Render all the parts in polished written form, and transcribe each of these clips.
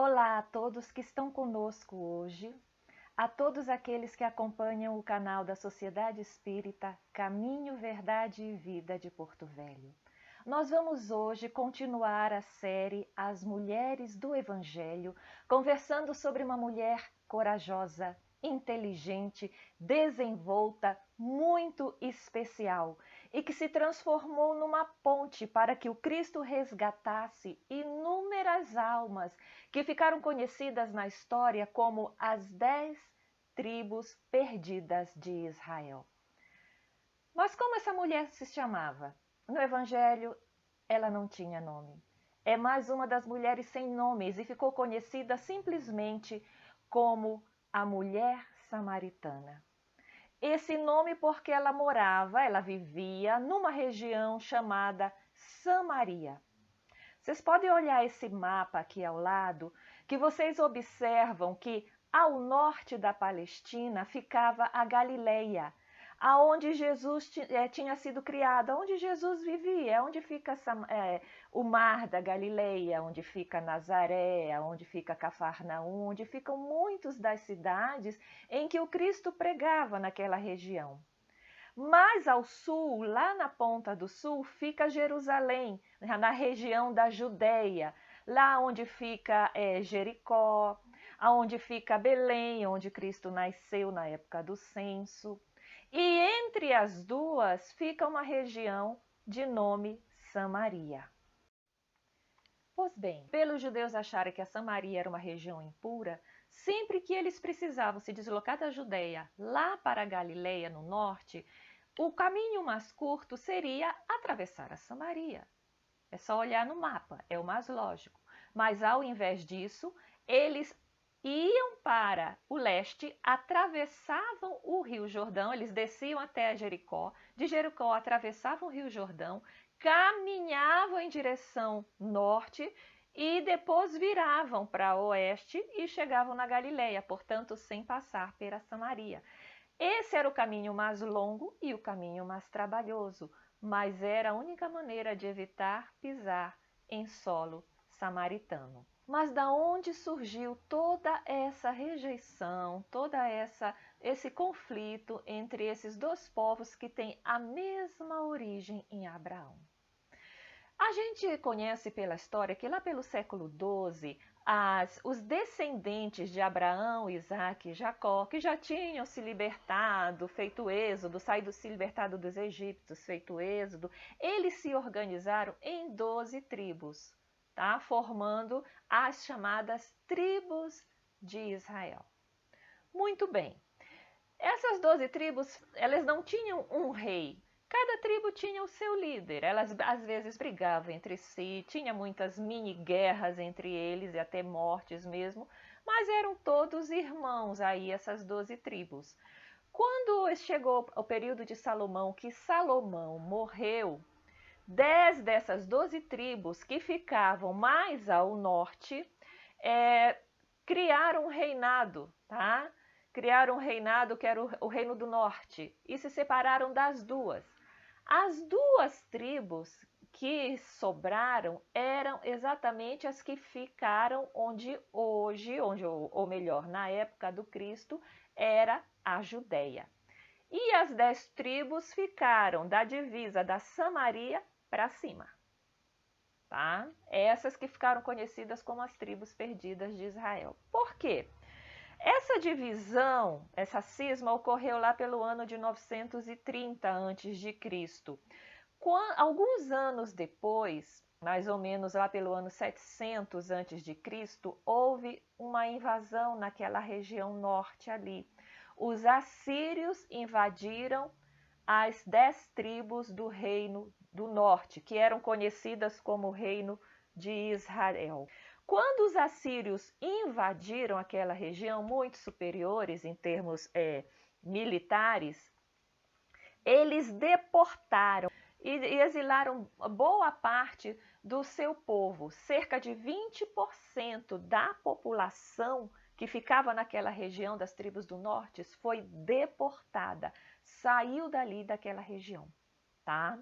Olá a todos que estão conosco hoje, a todos aqueles que acompanham o canal da Sociedade Espírita Caminho, Verdade e Vida de Porto Velho. Nós vamos hoje continuar a série As Mulheres do Evangelho, conversando sobre uma mulher corajosa, inteligente, desenvolta, muito especial e que se transformou numa ponte para que o Cristo resgatasse inúmeras almas que ficaram conhecidas na história como as 10 tribos perdidas de Israel. Mas como essa mulher se chamava? No Evangelho, ela não tinha nome. É mais uma das mulheres sem nomes e ficou conhecida simplesmente como a mulher samaritana. Esse nome porque ela vivia numa região chamada Samaria. Vocês podem olhar esse mapa aqui ao lado, que vocês observam que ao norte da Palestina ficava a Galileia, aonde Jesus tinha sido criado, onde Jesus vivia, onde fica o mar da Galileia, onde fica Nazaré, onde fica Cafarnaum, onde ficam muitas das cidades em que o Cristo pregava naquela região. Mais ao sul, lá na ponta do sul, fica Jerusalém, na região da Judéia, lá onde fica Jericó, onde fica Belém, onde Cristo nasceu na época do censo. E entre as duas fica uma região de nome Samaria. Pois bem, pelos judeus acharem que a Samaria era uma região impura, sempre que eles precisavam se deslocar da Judéia lá para a Galileia, no norte, o caminho mais curto seria atravessar a Samaria. É só olhar no mapa, é o mais lógico. Mas ao invés disso, eles iam para o leste, atravessavam o Rio Jordão, eles desciam até Jericó, de Jericó atravessavam o Rio Jordão, caminhavam em direção norte e depois viravam para oeste e chegavam na Galileia, portanto, sem passar pela Samaria. Esse era o caminho mais longo e o caminho mais trabalhoso, mas era a única maneira de evitar pisar em solo samaritano. Mas da onde surgiu toda essa rejeição, esse conflito entre esses dois povos que têm a mesma origem em Abraão? A gente conhece pela história que lá pelo século XII, os descendentes de Abraão, Isaac e Jacó, que já tinham se libertado, feito o êxodo, se libertado dos egípcios, feito o êxodo, eles se organizaram em 12 tribos, tá? Formando as chamadas tribos de Israel. Muito bem. Essas 12 tribos, elas não tinham um rei. Cada tribo tinha o seu líder. Elas às vezes brigavam entre si, tinha muitas mini guerras entre eles e até mortes mesmo, mas eram todos irmãos aí, essas 12 tribos. Quando chegou o período de Salomão, que Salomão morreu, 10 dessas 12 tribos que ficavam mais ao norte criaram um reinado, tá? Criaram um reinado que era o Reino do Norte e se separaram das duas. As duas tribos que sobraram eram exatamente as que ficaram onde hoje, ou melhor, na época do Cristo, era a Judéia. E as 10 tribos ficaram da divisa da Samaria para cima. Tá? Essas que ficaram conhecidas como as tribos perdidas de Israel. Por quê? Essa divisão, essa cisma ocorreu lá pelo ano de 930 a.C. Alguns anos depois, mais ou menos lá pelo ano 700 a.C., houve uma invasão naquela região norte ali. Os assírios invadiram as 10 tribos do reino do norte, que eram conhecidas como o reino de Israel. Quando os assírios invadiram aquela região, muito superiores em termos militares, eles deportaram e exilaram boa parte do seu povo. Cerca de 20% da população que ficava naquela região das tribos do norte foi deportada, saiu dali daquela região, tá?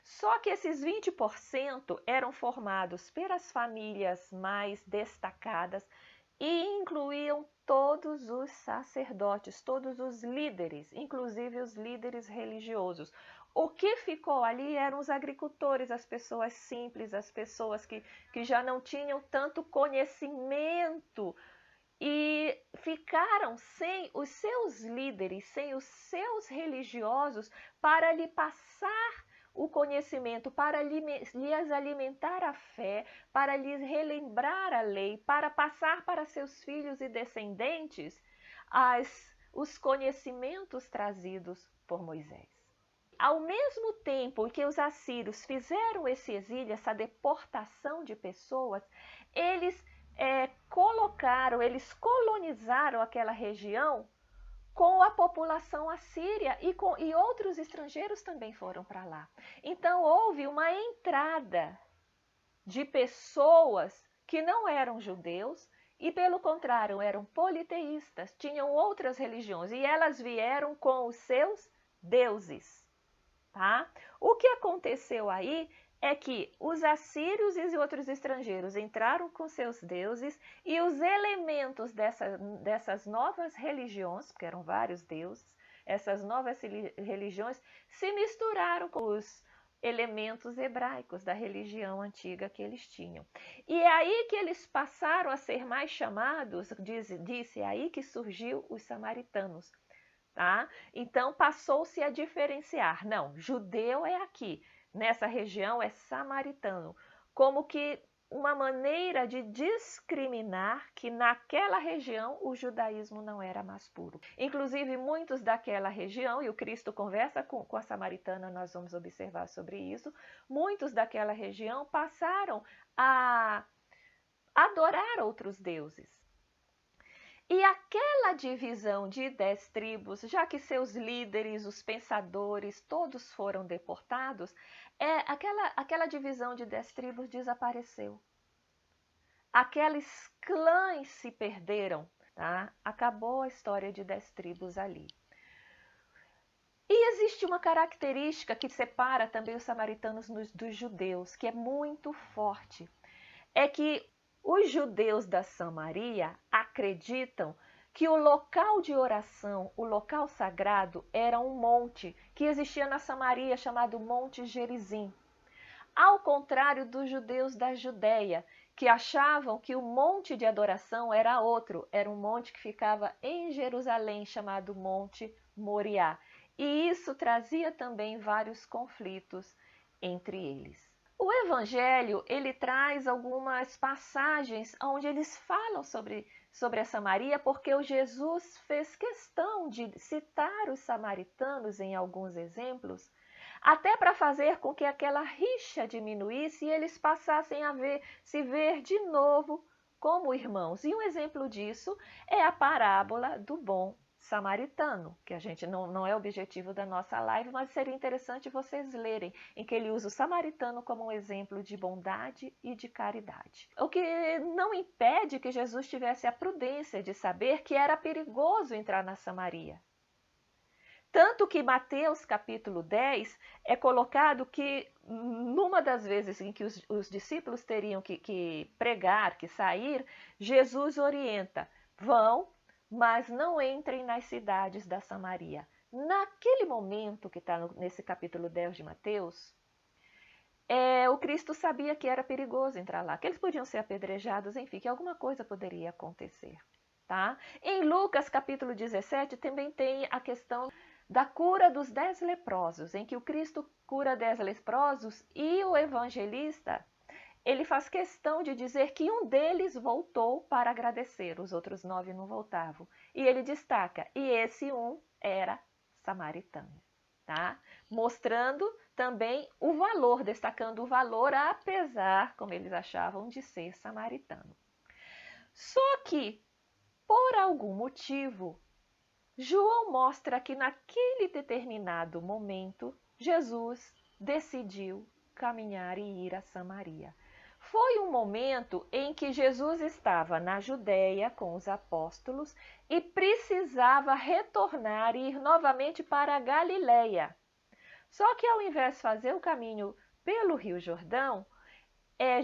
Só que esses 20% eram formados pelas famílias mais destacadas e incluíam todos os sacerdotes, todos os líderes, inclusive os líderes religiosos. O que ficou ali eram os agricultores, as pessoas simples, as pessoas que já não tinham tanto conhecimento e ficaram sem os seus líderes, sem os seus religiosos para lhe passar o conhecimento, para lhes alimentar a fé, para lhes relembrar a lei, para passar para seus filhos e descendentes os conhecimentos trazidos por Moisés. Ao mesmo tempo que os assírios fizeram esse exílio, essa deportação de pessoas, eles eles colonizaram aquela região com a população assíria e outros estrangeiros também foram para lá. Então houve uma entrada de pessoas que não eram judeus e, pelo contrário, eram politeístas, tinham outras religiões e elas vieram com os seus deuses. Tá? O que aconteceu aí é que os assírios e outros estrangeiros entraram com seus deuses e os elementos dessas novas religiões, porque eram vários deuses, essas novas religiões se misturaram com os elementos hebraicos da religião antiga que eles tinham. E é aí que eles passaram a ser mais chamados, disse aí que surgiu os samaritanos. Tá? Então passou-se a diferenciar, não, judeu é aqui, nessa região é samaritano, como que uma maneira de discriminar que naquela região o judaísmo não era mais puro. Inclusive muitos daquela região, e o Cristo conversa com a samaritana, nós vamos observar sobre isso, muitos daquela região passaram a adorar outros deuses. E aquela divisão de 10 tribos, já que seus líderes, os pensadores, todos foram deportados, aquela divisão de 10 tribos desapareceu. Aqueles clãs se perderam, tá? Acabou a história de 10 tribos ali. E existe uma característica que separa também os samaritanos dos judeus, que é muito forte. É que os judeus da Samaria acreditam que o local de oração, o local sagrado, era um monte que existia na Samaria chamado Monte Gerizim. Ao contrário dos judeus da Judéia, que achavam que o monte de adoração era outro, era um monte que ficava em Jerusalém chamado Monte Moriá. E isso trazia também vários conflitos entre eles. O Evangelho, ele traz algumas passagens onde eles falam sobre a Samaria, porque o Jesus fez questão de citar os samaritanos em alguns exemplos, até para fazer com que aquela rixa diminuísse e eles passassem a se ver de novo como irmãos. E um exemplo disso é a parábola do bom samaritano, que a gente não é objetivo da nossa live, mas seria interessante vocês lerem, em que ele usa o samaritano como um exemplo de bondade e de caridade. O que não impede que Jesus tivesse a prudência de saber que era perigoso entrar na Samaria. Tanto que Mateus capítulo 10 é colocado que numa das vezes em que os discípulos teriam que pregar, que sair, Jesus orienta, vão, mas não entrem nas cidades da Samaria. Naquele momento que está nesse capítulo 10 de Mateus, o Cristo sabia que era perigoso entrar lá, que eles podiam ser apedrejados, enfim, que alguma coisa poderia acontecer. Tá? Em Lucas capítulo 17 também tem a questão da cura dos 10 leprosos, em que o Cristo cura 10 leprosos e o evangelista ele faz questão de dizer que um deles voltou para agradecer, os outros 9 não voltavam. E ele destaca, e esse um era samaritano, tá? Mostrando também o valor, destacando o valor, apesar, como eles achavam, de ser samaritano. Só que, por algum motivo, João mostra que naquele determinado momento, Jesus decidiu caminhar e ir a Samaria. Foi um momento em que Jesus estava na Judéia com os apóstolos e precisava retornar e ir novamente para a Galileia. Só que ao invés de fazer o caminho pelo Rio Jordão,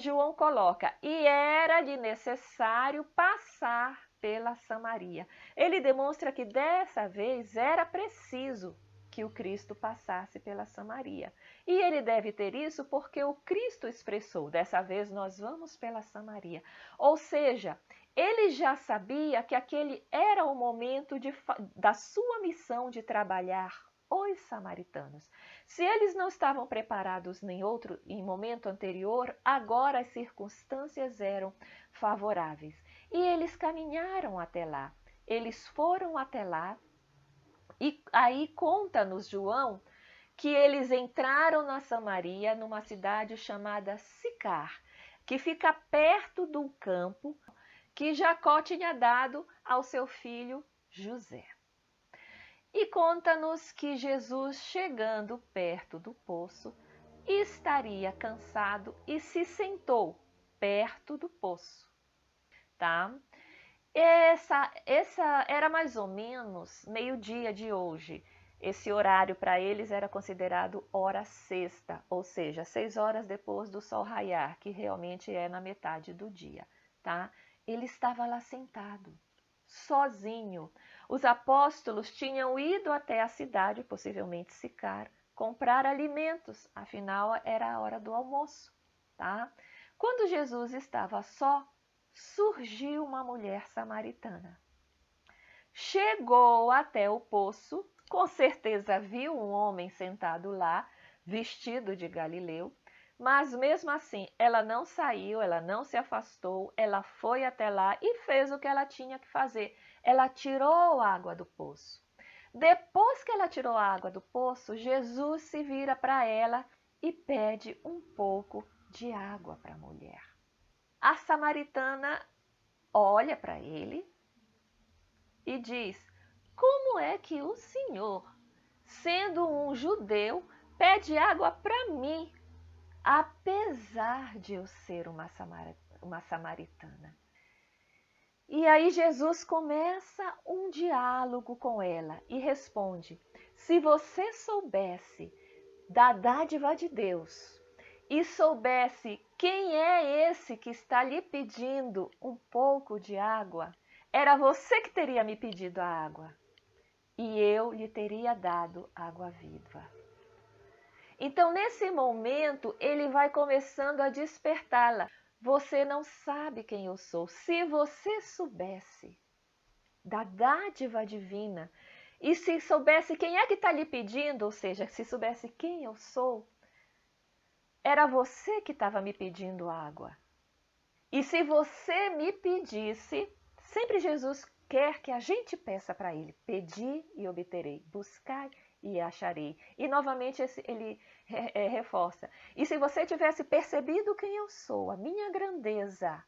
João coloca, e era-lhe necessário passar pela Samaria. Ele demonstra que dessa vez era preciso que o Cristo passasse pela Samaria. E ele deve ter isso porque o Cristo expressou, dessa vez nós vamos pela Samaria. Ou seja, ele já sabia que aquele era o momento da sua missão de trabalhar os samaritanos. Se eles não estavam preparados em momento anterior, agora as circunstâncias eram favoráveis. E eles caminharam até lá. Eles foram até lá. E aí conta-nos João que eles entraram na Samaria, numa cidade chamada Sicar, que fica perto do campo que Jacó tinha dado ao seu filho José. E conta-nos que Jesus, chegando perto do poço, estaria cansado e se sentou perto do poço, tá? Essa era mais ou menos meio-dia de hoje. Esse horário para eles era considerado hora sexta, ou seja, 6 horas depois do sol raiar, que realmente é na metade do dia, tá? Ele estava lá sentado, sozinho. Os apóstolos tinham ido até a cidade, possivelmente Sicar, comprar alimentos, afinal era a hora do almoço, tá? Quando Jesus estava só, surgiu uma mulher samaritana. Chegou até o poço, com certeza viu um homem sentado lá, vestido de galileu, mas mesmo assim ela não saiu, ela não se afastou, ela foi até lá e fez o que ela tinha que fazer. Ela tirou a água do poço. Depois que ela tirou a água do poço, Jesus se vira para ela e pede um pouco de água para a mulher. A samaritana olha para ele e diz: como é que o Senhor, sendo um judeu, pede água para mim, apesar de eu ser uma samaritana? E aí Jesus começa um diálogo com ela e responde: se você soubesse da dádiva de Deus e soubesse quem é esse que está lhe pedindo um pouco de água, era você que teria me pedido a água e eu lhe teria dado água viva. Então, nesse momento, ele vai começando a despertá-la. Você não sabe quem eu sou. Se você soubesse da dádiva divina e se soubesse quem é que está lhe pedindo, ou seja, se soubesse quem eu sou, era você que estava me pedindo água. E se você me pedisse, sempre Jesus quer que a gente peça para ele: pedi e obterei, buscai e acharei. E novamente ele reforça: e se você tivesse percebido quem eu sou, a minha grandeza,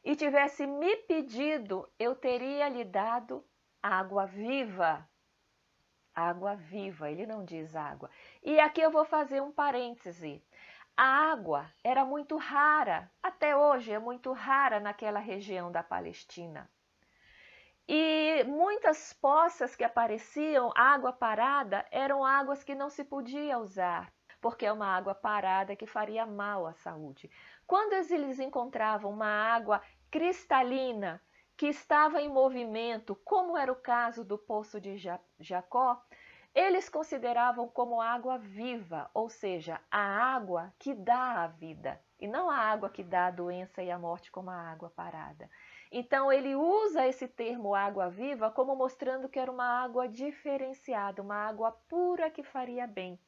e tivesse me pedido, eu teria lhe dado água viva. Água viva, ele não diz água. E aqui eu vou fazer um parêntese. A água era muito rara, até hoje é muito rara naquela região da Palestina. E muitas poças que apareciam, água parada, eram águas que não se podia usar, porque é uma água parada que faria mal à saúde. Quando eles encontravam uma água cristalina que estava em movimento, como era o caso do poço de Jacó, eles consideravam como água viva, ou seja, a água que dá a vida, e não a água que dá a doença e a morte como a água parada. Então ele usa esse termo água viva como mostrando que era uma água diferenciada, uma água pura que faria bem.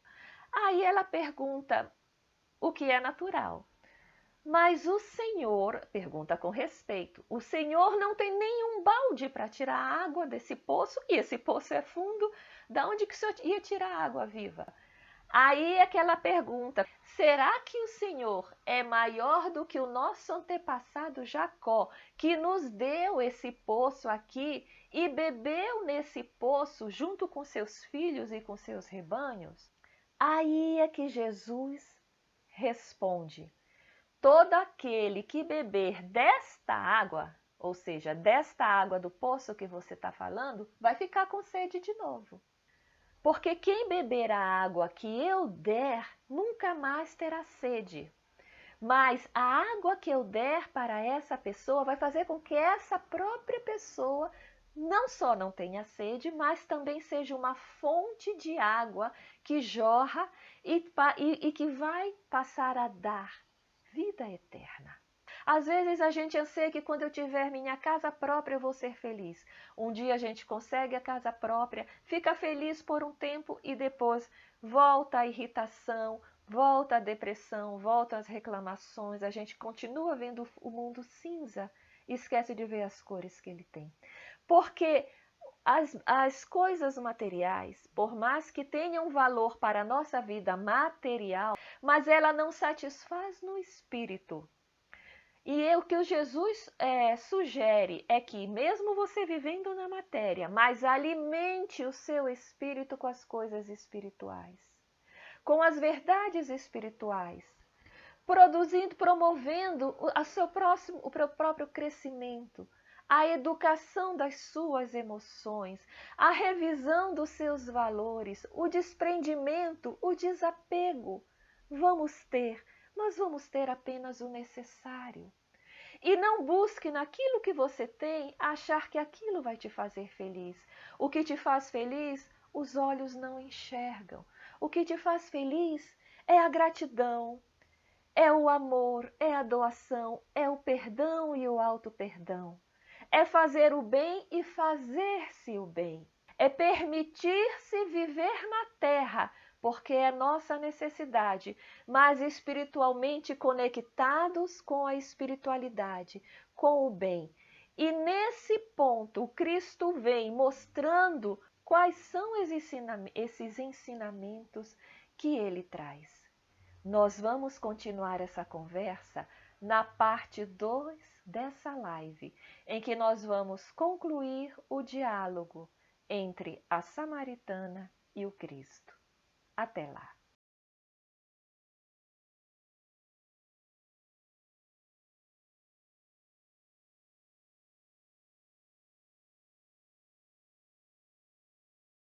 Aí ela pergunta o que é natural. Mas o Senhor, pergunta com respeito, o Senhor não tem nenhum balde para tirar a água desse poço, e esse poço é fundo, da onde que o Senhor ia tirar a água viva? Aí é que ela pergunta: será que o Senhor é maior do que o nosso antepassado Jacó, que nos deu esse poço aqui e bebeu nesse poço junto com seus filhos e com seus rebanhos? Aí é que Jesus responde: todo aquele que beber desta água, ou seja, desta água do poço que você está falando, vai ficar com sede de novo. Porque quem beber a água que eu der, nunca mais terá sede. Mas a água que eu der para essa pessoa vai fazer com que essa própria pessoa não só não tenha sede, mas também seja uma fonte de água que jorra e que vai passar a dar vida eterna. Às vezes a gente anseia que quando eu tiver minha casa própria eu vou ser feliz. Um dia a gente consegue a casa própria, fica feliz por um tempo e depois volta a irritação, volta a depressão, volta as reclamações. A gente continua vendo o mundo cinza e esquece de ver as cores que ele tem. Porque as coisas materiais, por mais que tenham valor para a nossa vida material, mas ela não satisfaz no espírito. E o que o Jesus sugere é que, mesmo você vivendo na matéria, mas alimente o seu espírito com as coisas espirituais, com as verdades espirituais, promovendo o próprio crescimento, a educação das suas emoções, a revisão dos seus valores, o desprendimento, o desapego. Nós vamos ter apenas o necessário. E não busque naquilo que você tem achar que aquilo vai te fazer feliz. O que te faz feliz, os olhos não enxergam. O que te faz feliz é a gratidão, é o amor, é a doação, é o perdão e o auto-perdão. É fazer o bem e fazer-se o bem. É permitir-se viver na terra, porque é nossa necessidade, mas espiritualmente conectados com a espiritualidade, com o bem. E nesse ponto, o Cristo vem mostrando quais são esses ensinamentos que ele traz. Nós vamos continuar essa conversa na parte 2 dessa live, em que nós vamos concluir o diálogo entre a samaritana e o Cristo. Até lá!